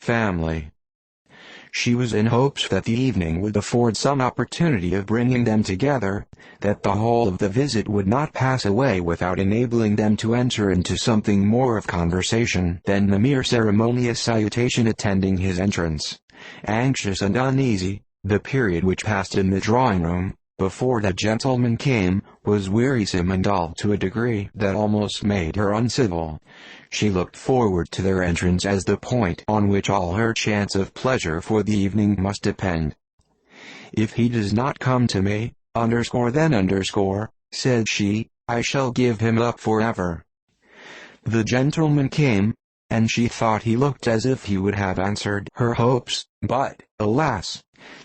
family. She was in hopes that the evening would afford some opportunity of bringing them together, that the whole of the visit would not pass away without enabling them to enter into something more of conversation than the mere ceremonious salutation attending his entrance. Anxious and uneasy, the period which passed in the drawing-room, before that gentleman came, was wearisome and dull to a degree that almost made her uncivil. She looked forward to their entrance as the point on which all her chance of pleasure for the evening must depend. "If he does not come to me, then said she, "I shall give him up forever." The gentleman came, and she thought he looked as if he would have answered her hopes, but, alas!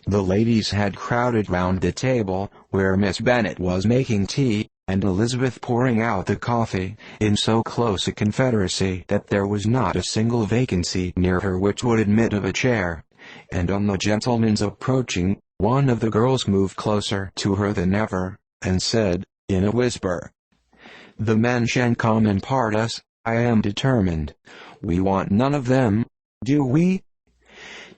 The ladies had crowded round the table, where Miss Bennet was making tea, and Elizabeth pouring out the coffee, in so close a confederacy that there was not a single vacancy near her which would admit of a chair, and on the gentleman's approaching, one of the girls moved closer to her than ever, and said, in a whisper, "The men shan't come and part us, I am determined. We want none of them, do we?"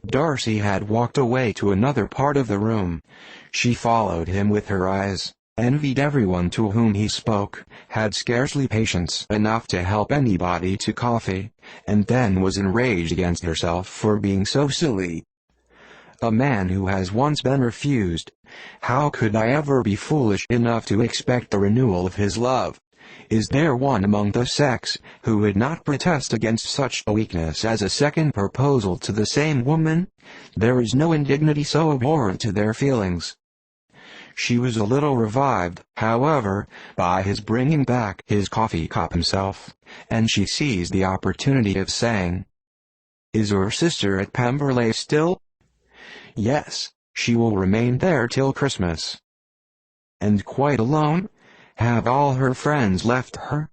Darcy had walked away to another part of the room. She followed him with her eyes, envied everyone to whom he spoke, had scarcely patience enough to help anybody to coffee, and then was enraged against herself for being so silly. "A man who has once been refused, how could I ever be foolish enough to expect the renewal of his love? Is there one among the sex who would not protest against such a weakness as a second proposal to the same woman? There is no indignity so abhorrent to their feelings." She was a little revived, however, by his bringing back his coffee cup himself, and she seized the opportunity of saying, "Is your sister at Pemberley still?" "Yes, she will remain there till Christmas." "And quite alone? Have all her friends left her?"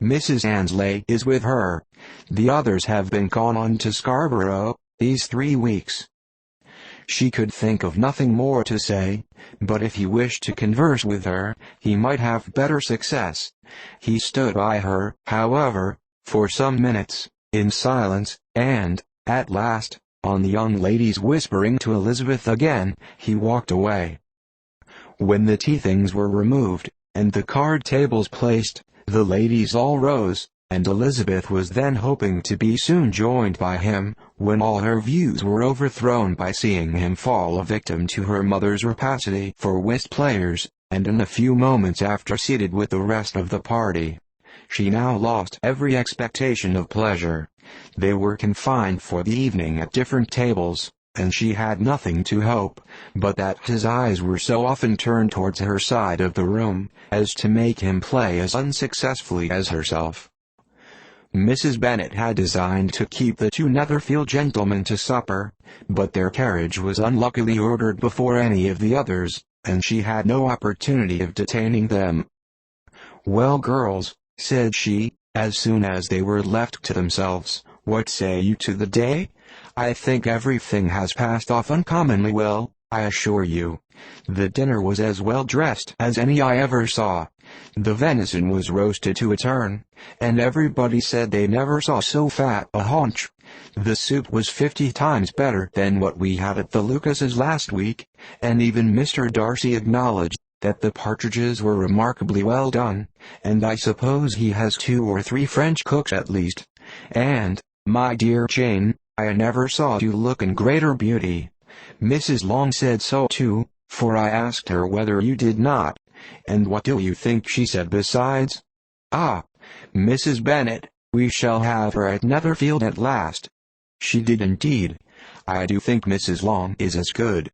"Mrs. Annesley is with her. The others have been gone on to Scarborough, these 3 weeks." She could think of nothing more to say, but if he wished to converse with her, he might have better success. He stood by her, however, for some minutes, in silence, and, at last, on the young lady's whispering to Elizabeth again, he walked away. When the tea things were removed, and the card tables placed, the ladies all rose, and Elizabeth was then hoping to be soon joined by him, when all her views were overthrown by seeing him fall a victim to her mother's rapacity for whist players, and in a few moments after seated with the rest of the party. She now lost every expectation of pleasure. They were confined for the evening at different tables, and she had nothing to hope, but that his eyes were so often turned towards her side of the room, as to make him play as unsuccessfully as herself. Mrs. Bennet had designed to keep the 2 Netherfield gentlemen to supper, but their carriage was unluckily ordered before any of the others, and she had no opportunity of detaining them. "Well, girls," said she, as soon as they were left to themselves, "what say you to the day? I think everything has passed off uncommonly well, I assure you. The dinner was as well dressed as any I ever saw. The venison was roasted to a turn, and everybody said they never saw so fat a haunch. The soup was 50 times better than what we had at the Lucases last week, and even Mr. Darcy acknowledged that the partridges were remarkably well done, and I suppose he has 2 or 3 French cooks at least. And, my dear Jane, I never saw you look in greater beauty. Mrs. Long said so too, for I asked her whether you did not. And what do you think she said besides? Ah, Mrs. Bennet, we shall have her at Netherfield at last. She did indeed. I do think Mrs. Long is as good.